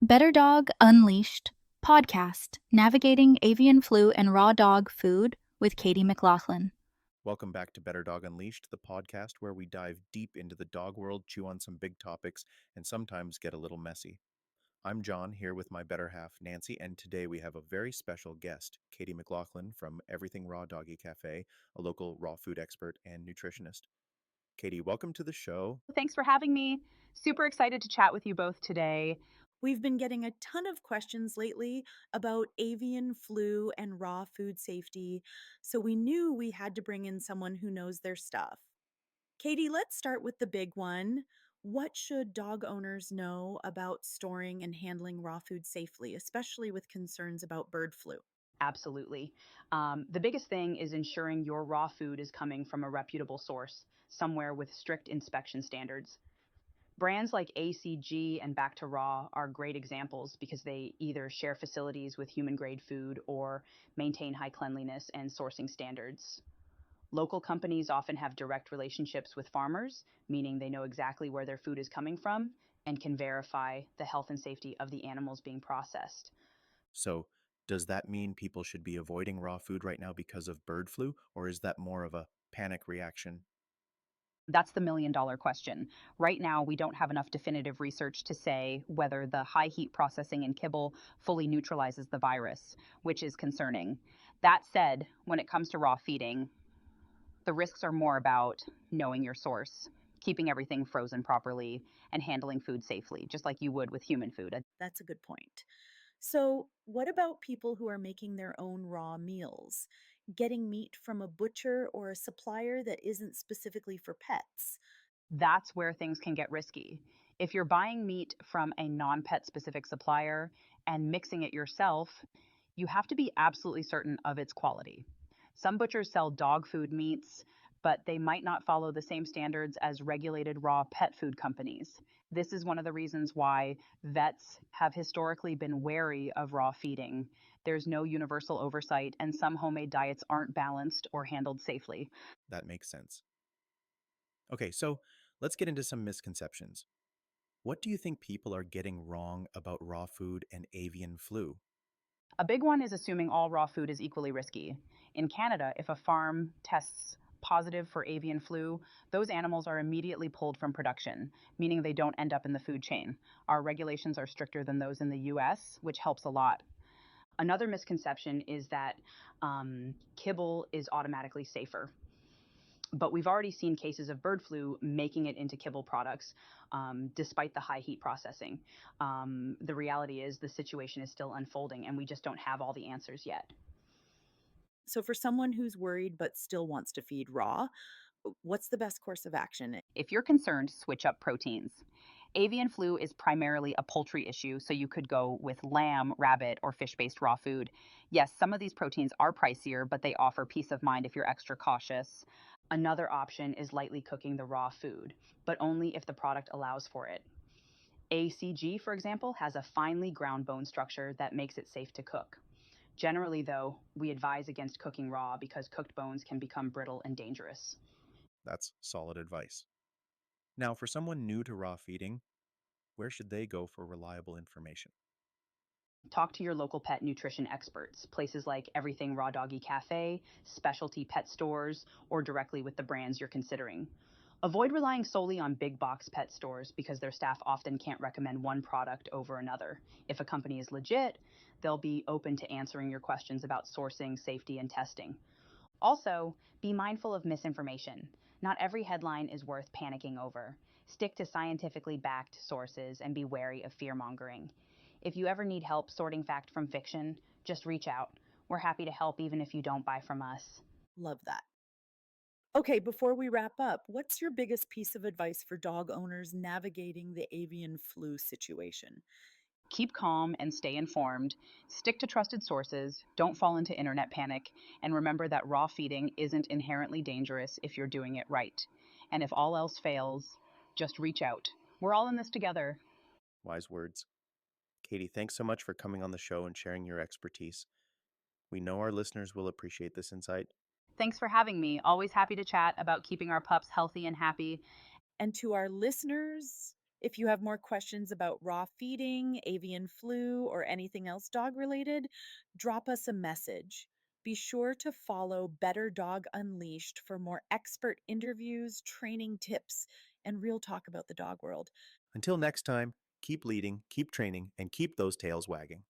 BetterDog Unleashed podcast, navigating avian flu and raw dog food with Katy McLaughlin. Welcome back to BetterDog Unleashed, the podcast where we dive deep into the dog world, chew on some big topics, and sometimes get a little messy. I'm John, here with my better half, Nancy, and today we have a very special guest, Katy McLaughlin from Everything Raw Doggie Café, a local raw food expert and nutritionist. Katy, welcome to the show. Thanks for having me. Super excited to chat with you both today. We've been getting a ton of questions lately about avian flu and raw food safety, so we knew we had to bring in someone who knows their stuff. Katie, let's start with the big one. What should dog owners know about storing and handling raw food safely, especially with concerns about bird flu? Absolutely. The biggest thing is ensuring your raw food is coming from a reputable source, somewhere with strict inspection standards. Brands like ACG and Back to Raw are great examples because they either share facilities with human grade food or maintain high cleanliness and sourcing standards. Local companies often have direct relationships with farmers, meaning they know exactly where their food is coming from and can verify the health and safety of the animals being processed. So, does that mean people should be avoiding raw food right now because of bird flu, or is that more of a panic reaction? That's the $1 million question. Right now, we don't have enough definitive research to say whether the high heat processing in kibble fully neutralizes the virus, which is concerning. That said, when it comes to raw feeding, the risks are more about knowing your source, keeping everything frozen properly, and handling food safely, just like you would with human food. That's a good point. So, what about people who are making their own raw meals? Getting meat from a butcher or a supplier that isn't specifically for pets? That's where things can get risky. If you're buying meat from a non pet specific supplier and mixing it yourself, you have to be absolutely certain of its quality. Some butchers sell dog food meats, but they might not follow the same standards as regulated raw pet food companies. This is one of the reasons why vets have historically been wary of raw feeding. There's no universal oversight, and some homemade diets aren't balanced or handled safely. That makes sense. Okay, so let's get into some misconceptions. What do you think people are getting wrong about raw food and avian flu? A big one is assuming all raw food is equally risky. In Canada, if a farm tests positive for avian flu, those animals are immediately pulled from production, meaning they don't end up in the food chain. Our regulations are stricter than those in the US, which helps a lot. Another misconception is that kibble is automatically safer. But we've already seen cases of bird flu making it into kibble products despite the high heat processing. The reality is the situation is still unfolding and we just don't have all the answers yet. So, for someone who's worried but still wants to feed raw, what's the best course of action? If you're concerned, switch up proteins. Avian flu is primarily a poultry issue, so you could go with lamb, rabbit, or fish based raw food. Yes, some of these proteins are pricier, but they offer peace of mind if you're extra cautious. Another option is lightly cooking the raw food, but only if the product allows for it. ACG, for example, has a finely ground bone structure that makes it safe to cook. Generally, though, we advise against cooking raw because cooked bones can become brittle and dangerous. That's solid advice. Now, for someone new to raw feeding, where should they go for reliable information? Talk to your local pet nutrition experts, places like Everything Raw Doggie Café, specialty pet stores, or directly with the brands you're considering. Avoid relying solely on big box pet stores because their staff often can't recommend one product over another. If a company is legit, they'll be open to answering your questions about sourcing, safety, and testing. Also, be mindful of misinformation. Not every headline is worth panicking over. Stick to scientifically backed sources and be wary of fear mongering. If you ever need help sorting fact from fiction, just reach out. We're happy to help even if you don't buy from us. Love that. Okay, before we wrap up, what's your biggest piece of advice for dog owners navigating the avian flu situation? Keep calm and stay informed. Stick to trusted sources. Don't fall into internet panic. And remember that raw feeding isn't inherently dangerous if you're doing it right. And if all else fails, just reach out. We're all in this together. Wise words. Katy, thanks so much for coming on the show and sharing your expertise. We know our listeners will appreciate this insight. Thanks for having me. Always happy to chat about keeping our pups healthy and happy. And to our listeners, If you have more questions about raw feeding, avian flu, or anything else dog related, drop us a message. Be sure to follow Better Dog Unleashed for more expert interviews, training tips, and real talk about the dog world. Until next time, keep leading, keep training, and keep those tails wagging.